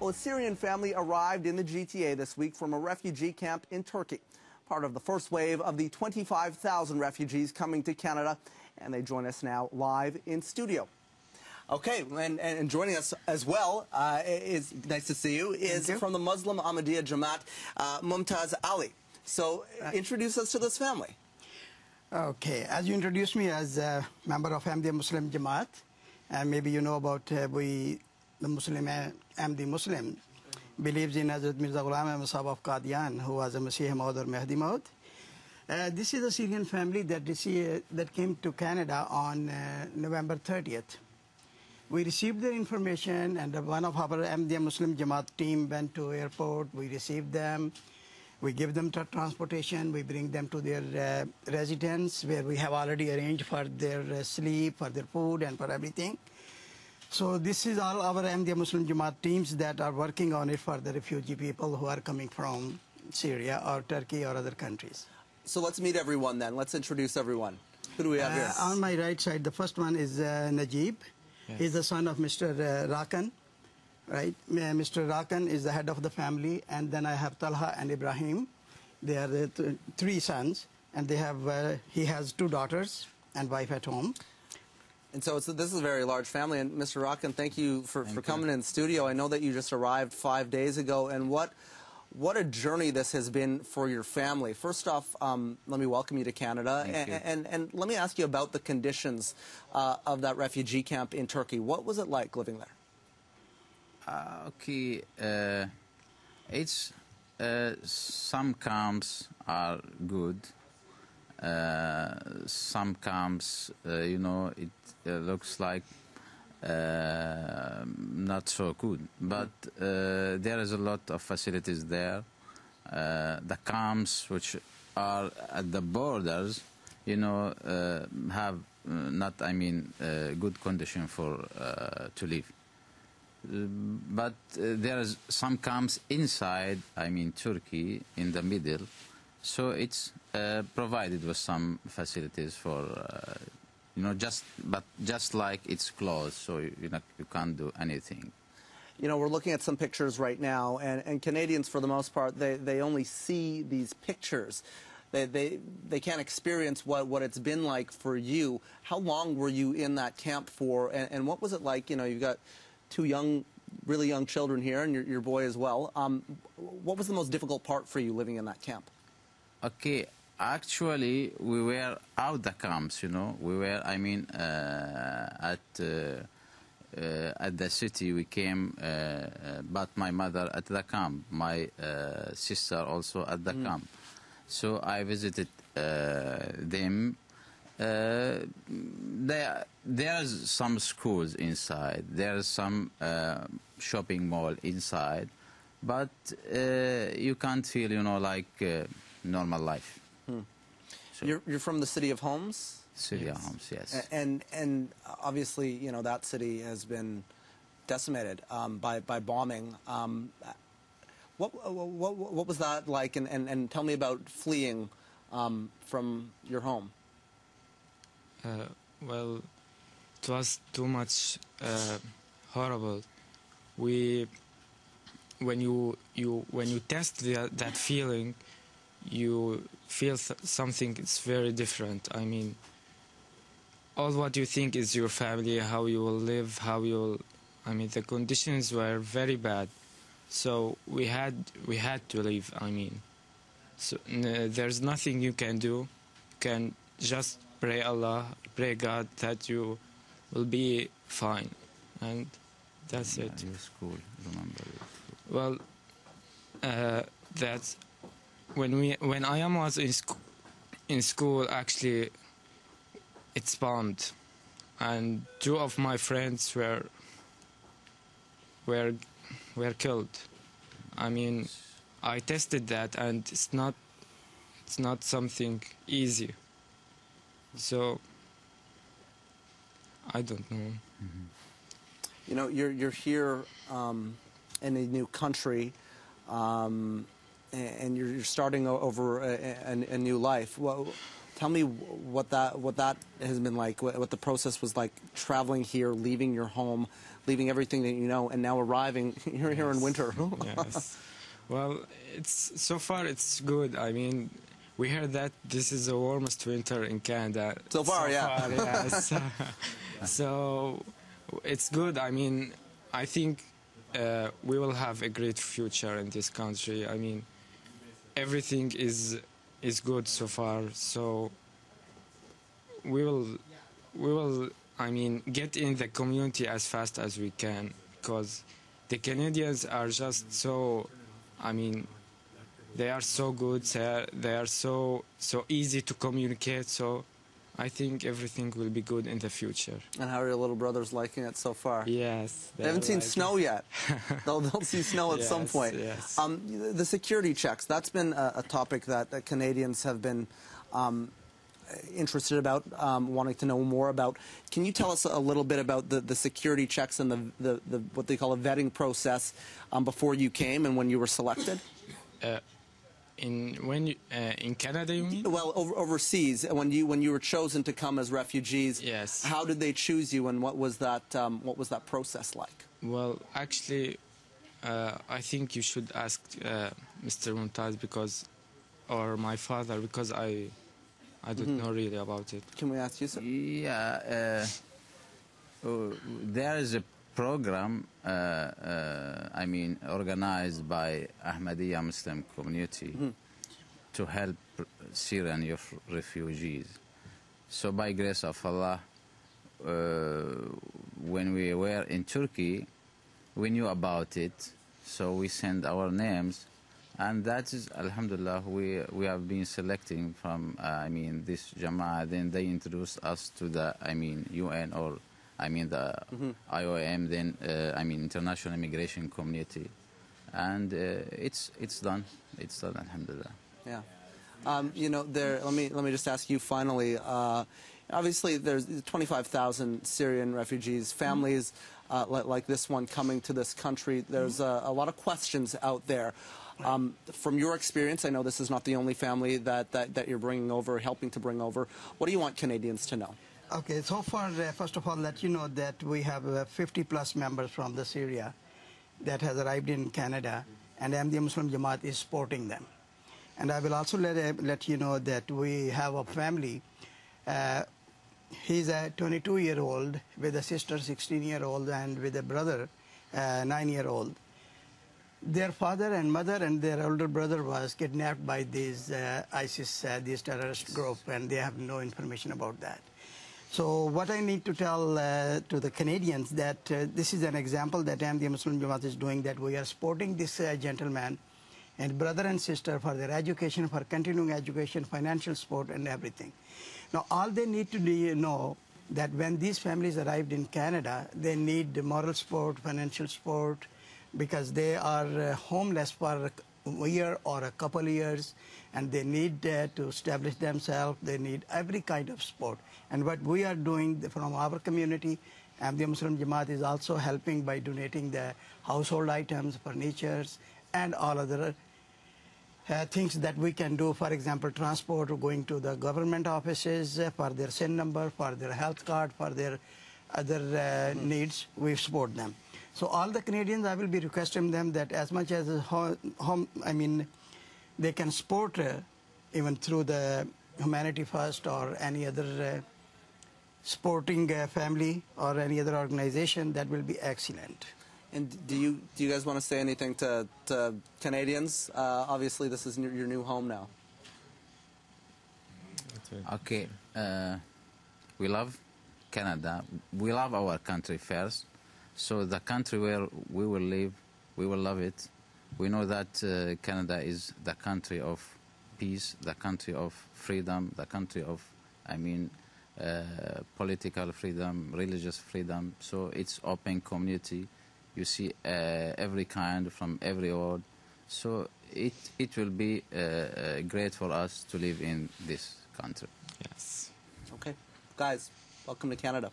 Well, a Syrian family arrived in the GTA this week from a refugee camp in Turkey, part of the first wave of the 25,000 refugees coming to Canada, and they join us now live in studio. Okay, and joining us as well is, nice to see you, is from the Muslim Ahmadiyya Jamaat, Mumtaz Ali. So introduce us to this family. Okay, as you introduced me as a member of Ahmadiyya Muslim Jamaat, and maybe you know about the Muslim Ahmadi Muslim believes in Hazrat Mirza Ghulam Ahmad Sahib of Qadian, who was a Masih Maud or Mahdi Maud. This is a Syrian family that came to Canada on November 30th. We received their information, and one of our Ahmadiyya Muslim Jamaat team went to airport. We received them. We give them transportation. We bring them to their residence, where we have already arranged for their sleep, for their food, and for everything. So this is all our Ahmadiyya Muslim Jamaat teams that are working on it for the refugee people who are coming from Syria or Turkey or other countries. So let's meet everyone then. Let's introduce everyone. Who do we have here? On my right side, the first one is Najib. Yes. He's the son of Mr. Rakan, right? Mr. Rakan is the head of the family, and then I have Talha and Ibrahim. They are the three sons, and they have he has two daughters and wife at home. And so this is a very large family. And Mr. Rakan, thank you for coming in the studio. I know that you just arrived 5 days ago, and what a journey this has been for your family. First off, let me welcome you to Canada, and let me ask you about the conditions of that refugee camp in Turkey. What was it like living there? It's some camps are good. Some camps, you know, it looks like not so good, but there is a lot of facilities there. The camps which are at the borders, you know, have not, I mean, good condition for to live. But there is some camps inside, I mean, Turkey, in the middle, so it's provided with some facilities for. You know, just like it's closed, so you can't do anything. You know, we're looking at some pictures right now, and Canadians, for the most part, they only see these pictures. They can't experience what it's been like for you. How long were you in that camp for, and what was it like? You know, you've got two really young children here, and your boy as well. What was the most difficult part for you living in that camp? Okay. Actually, we were out the camps, you know. We were, I mean, at the city we came, but my mother at the camp, my sister also at the camp. So I visited them. There's some schools inside. There's some shopping mall inside, but you can't feel, you know, like normal life. So you're from the city of Homs? City of Homs, yes. And obviously, you know, that city has been decimated by bombing. What was that like? And tell me about fleeing from your home. Well, it was too much horrible. When you test that feeling, you feel something it's very different. I mean, all what you think is your family, how you will live, I mean, the conditions were very bad, so we had to leave. I mean, so there's nothing you can do. You can just pray Allah, pray God that you will be fine, and that's it. Your school, remember your school. Well, that's. When I was in school, actually, it's bombed, and two of my friends were killed. I mean, I tested that, and it's not something easy. So I don't know. You know, you're here in a new country. And you're starting over a new life. Well, Tell me what that has been like, what the process was like, traveling here, leaving your home, leaving everything that you know, and now arriving here in winter. Yes. Well, so far it's good. I mean, we heard that this is the warmest winter in Canada. So far, yes. So it's good. I mean, I think we will have a great future in this country. I mean, everything is good so far. So we will. I mean, get in the community as fast as we can, because the Canadians are just so. I mean, they are so good. They are so easy to communicate. So I think everything will be good in the future. And how are your little brothers liking it so far? Yes. They haven't seen snow yet. They'll see snow at some point. Yes. The security checks, that's been a topic that Canadians have been interested about, wanting to know more about. Can you tell us a little bit about the security checks and the what they call a vetting process before you came and when you were selected? In Canada, you mean? Well, overseas, when you were chosen to come as refugees, yes. How did they choose you, and what was that process like? Well, actually, I think you should ask Mr. Mumtaz or my father, because I don't know really about it. Can we ask you, sir? Yeah, there is a program, I mean, organized by Ahmadiyya Muslim community to help Syrian refugees. So by grace of Allah, when we were in Turkey, we knew about it, so we sent our names, and that is, alhamdulillah, we have been selecting from, I mean, this Jama'ah. Then they introduced us to the, I mean, UN, or I mean the IOM, then I mean International Immigration Community, and it's done. It's done, alhamdulillah. Yeah. You know, let me just ask you finally. Obviously, there's 25,000 Syrian refugees, families like this one coming to this country. There's a lot of questions out there. From your experience, I know this is not the only family that you're bringing over, helping to bring over. What do you want Canadians to know? Okay, so far, first of all, let you know that we have 50+ members from the Syria that has arrived in Canada, and Ahmadiyya Muslim Jamaat is supporting them. And I will also let you know that we have a family. He's a 22-year-old with a sister, 16-year-old, and with a brother, 9-year-old. Their father and mother and their older brother was kidnapped by these ISIS, these terrorist group, and they have no information about that. So what I need to tell to the Canadians that this is an example that Ahmadiyya Muslim Jamaat is doing, that we are supporting this gentleman and brother and sister for their education, for continuing education, financial support, and everything. Now, all they need to know that when these families arrived in Canada, they need moral support, financial support, because they are homeless for a year or a couple of years, and they need to establish themselves. They need every kind of support. And what we are doing from our community, Ahmadiyya Muslim Jamaat is also helping by donating the household items, furnitures, and all other things that we can do. For example, transport, or going to the government offices for their SIN number, for their health card, for their other needs, we support them. So all the Canadians, I will be requesting them that as much as they can support even through the Humanity First or any other supporting family or any other organization, that will be excellent. And do you guys want to say anything to Canadians? Obviously, this is your new home now. Okay, we love Canada. We love our country first. So the country where we will live, we will love it. We know that Canada is the country of peace, the country of freedom, the country of, political freedom, religious freedom. So it's open community. You see every kind from every world. So it will be great for us to live in this country. Yes. Okay. Guys, welcome to Canada.